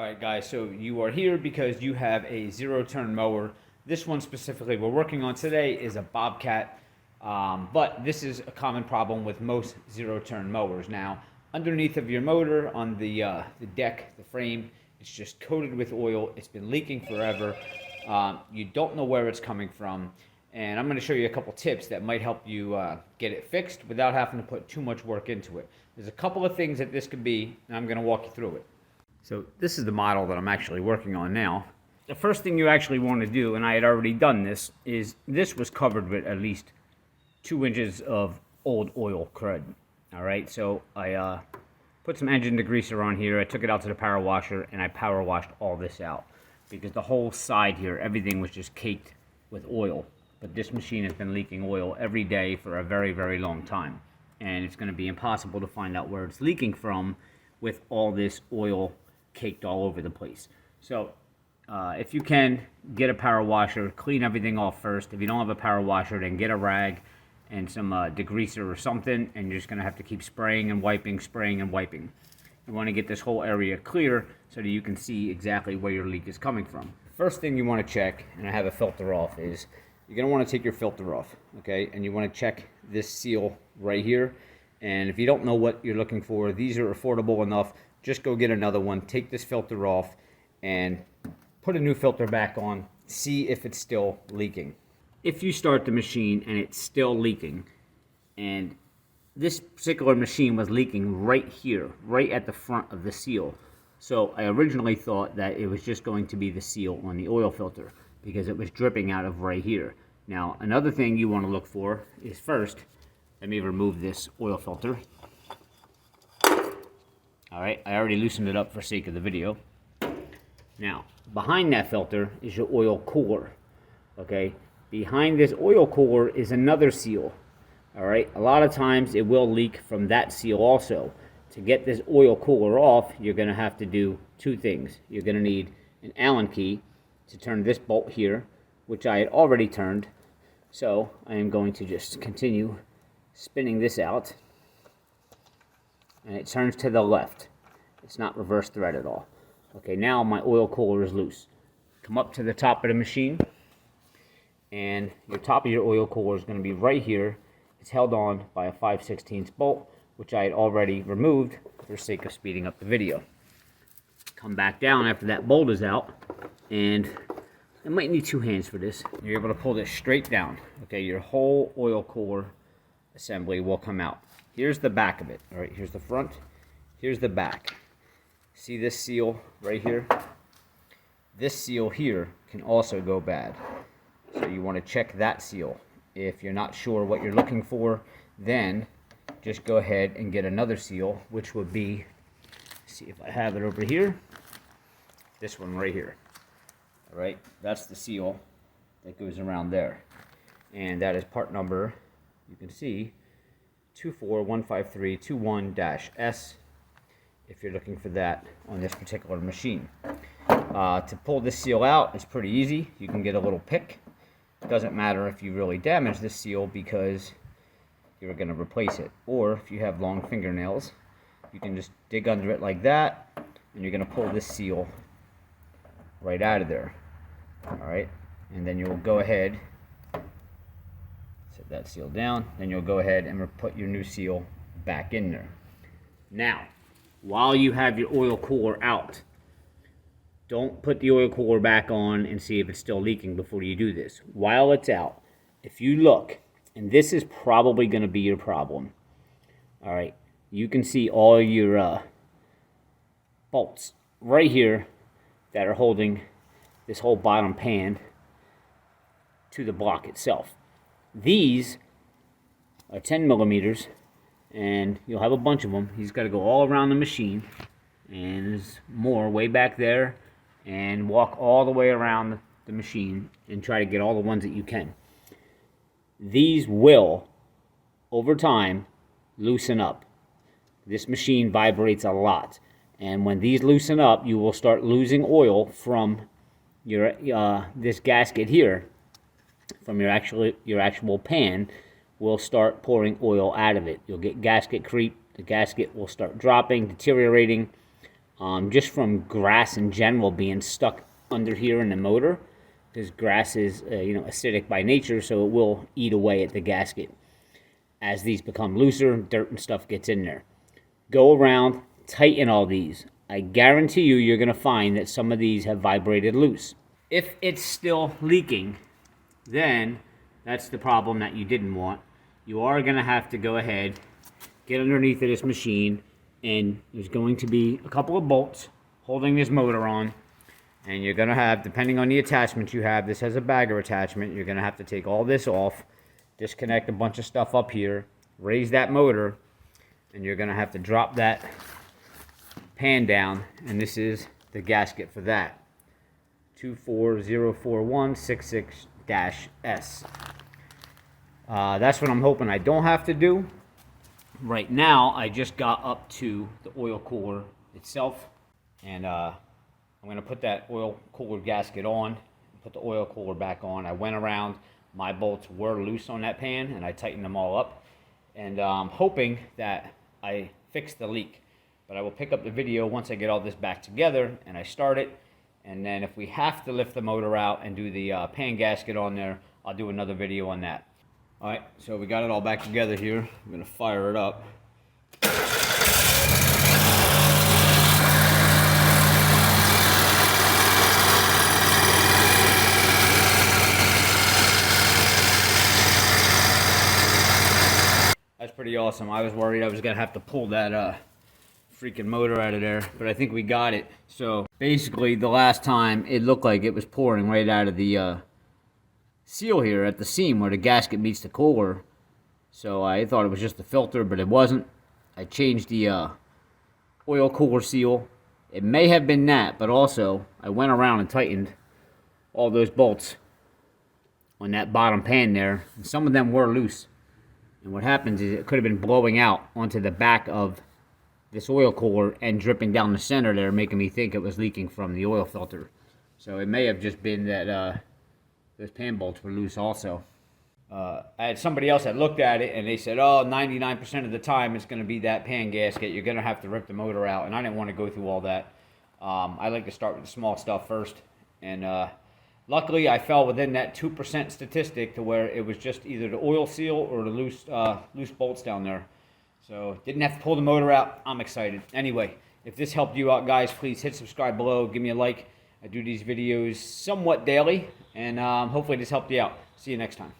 Alright guys, so you are here because you have a zero-turn mower. This one specifically we're working on today is a Bobcat, but this is a common problem with most zero-turn mowers. Now, underneath of your motor, on the deck, the frame, it's just coated with oil. It's been leaking forever. You don't know where it's coming from, and I'm going to show you a couple tips that might help you get it fixed without having to put too much work into it. There's a couple of things that this could be, and I'm going to walk you through it. So this is the model that I'm actually working on now. The first thing you actually want to do, and I had already done this, is this was covered with at least 2 inches of old oil crud. All right, so I put some engine degreaser on here. I took it out to the power washer and I power washed all this out because the whole side here, everything was just caked with oil. But this machine has been leaking oil every day for a very, very long time. And it's going to be impossible to find out where it's leaking from with all this oil caked all over the place. So if you can, get a power washer, clean everything off first. If you don't have a power washer, then get a rag and some degreaser or something, and you're just going to have to keep spraying and wiping, spraying and wiping. You want to get this whole area clear so that you can see exactly where your leak is coming from. First thing you want to check, and I have a filter off, is you're going to want to take your filter off, okay? And you want to check this seal right here. And if you don't know what you're looking for, these are affordable enough. Just go get another one, take this filter off, and put a new filter back on. See if it's still leaking. If you start the machine and it's still leaking, and this particular machine was leaking right here, right at the front of the seal. So I originally thought that it was just going to be the seal on the oil filter because it was dripping out of right here. Now, another thing you want to look for is first, let me remove this oil filter. Alright, I already loosened it up for sake of the video. Now, behind that filter is your oil cooler. Okay, behind this oil cooler is another seal. Alright, a lot of times it will leak from that seal also. To get this oil cooler off, you're going to have to do two things. You're going to need an Allen key to turn this bolt here, which I had already turned. So, I am going to just continue spinning this out. And it turns to the left. It's not reverse thread at all. Okay, now my oil cooler is loose. Come up to the top of the machine, and your top of your oil cooler is going to be right here. It's held on by a 5/16 bolt, which I had already removed for the sake of speeding up the video. Come back down after that bolt is out, and I might need 2 hands for this. You're able to pull this straight down. Okay, your whole oil cooler assembly will come out. Here's the back of it. All right, here's the front. Here's the back. See this seal right here? This seal here can also go bad. So you want to check that seal. If you're not sure what you're looking for, then just go ahead and get another seal, which would be, see if I have it over here, this one right here. All right, that's the seal that goes around there. And that is part number, you can see, 2415321-S if you're looking for that on this particular machine. To pull this seal out, it's pretty easy. You can get a little pick. It doesn't matter if you really damage this seal because you're going to replace it. Or if you have long fingernails, you can just dig under it like that, and you're going to pull this seal right out of there. Alright, and then you'll go ahead, set that seal down, then you'll go ahead and put your new seal back in there. Now, while you have your oil cooler out, don't put the oil cooler back on and see if it's still leaking before you do this. While it's out, if you look, and this is probably going to be your problem, alright, you can see all your bolts right here that are holding this whole bottom pan to the block itself. These are 10 millimeters, and you'll have a bunch of them. He's got to go all around the machine, and there's more way back there, and walk all the way around the machine and try to get all the ones that you can. These will, over time, loosen up. This machine vibrates a lot, and when these loosen up, you will start losing oil from your this gasket here, from your actual pan, will start pouring oil out of it. You'll get gasket creep. The gasket will start dropping, deteriorating. just from grass in general being stuck under here in the motor, because grass is acidic by nature, so it will eat away at the gasket. As these become looser, dirt and stuff gets in there. Go around, tighten all these. I guarantee you're going to find that some of these have vibrated loose. If it's still leaking, then that's the problem that you didn't want. You are going to have to go ahead, get underneath of this machine, and there's going to be a couple of bolts holding this motor on. And you're going to have, depending on the attachment you have, this has a bagger attachment, you're going to have to take all this off, disconnect a bunch of stuff up here, raise that motor, and you're going to have to drop that pan down, and this is the gasket for that. 2404166-S. That's what I'm hoping I don't have to do. Right now, I just got up to the oil cooler itself, and I'm going to put that oil cooler gasket on, put the oil cooler back on. I went around, my bolts were loose on that pan, and I tightened them all up, and I'm hoping that I fixed the leak. But I will pick up the video once I get all this back together and I start it, and then if we have to lift the motor out and do the pan gasket on there, I'll do another video on that. Alright, so we got it all back together here. I'm going to fire it up. That's pretty awesome. I was worried I was going to have to pull that freaking motor out of there, but I think we got it. So basically the last time it looked like it was pouring right out of the seal here at the seam where the gasket meets the cooler. So I thought it was just the filter, but it wasn't. I changed the oil cooler seal. It may have been that, but also I went around and tightened all those bolts on that bottom pan there, and some of them were loose. And what happens is it could have been blowing out onto the back of this oil cooler and dripping down the center there, making me think it was leaking from the oil filter. So it may have just been that those pan bolts were loose also. I had somebody else that looked at it and they said, oh, 99% of the time it's going to be that pan gasket. You're going to have to rip the motor out, and I didn't want to go through all that. I like to start with the small stuff first, and luckily I fell within that 2% statistic to where it was just either the oil seal or the loose bolts down there. So didn't have to pull the motor out. I'm excited. Anyway, if this helped you out, guys, please hit subscribe below. Give me a like. I do these videos somewhat daily, and hopefully this helped you out. See you next time.